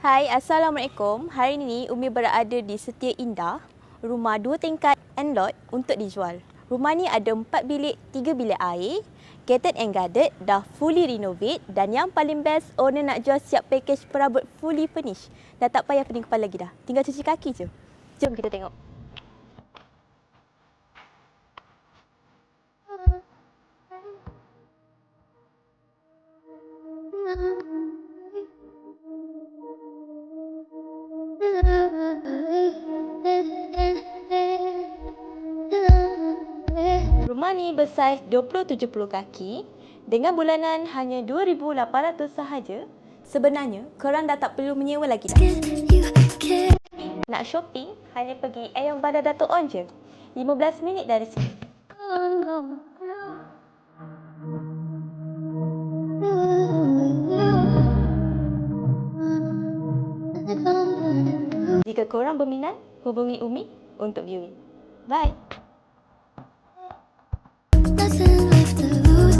Hai, Assalamualaikum. Hari ini Umi berada di Setia Indah, rumah 2 tingkat and lot untuk dijual. Rumah ni ada 4 bilik, 3 bilik air, gated and guarded, dah fully renovate dan yang paling best, owner nak jual siap package perabot fully furnished. Dah tak payah pening kepala lagi dah. Tinggal cuci kaki je. Jom kita tengok. Rumah ni bersaiz 20-70 kaki dengan bulanan hanya 2,800 sahaja. Sebenarnya, korang dah tak perlu menyewa lagi dah. Nak shopping, hanya pergi Ayam Bandar Dato' On je. 15 minit dari sini. Jika korang berminat, hubungi Umi untuk viewing. Bye!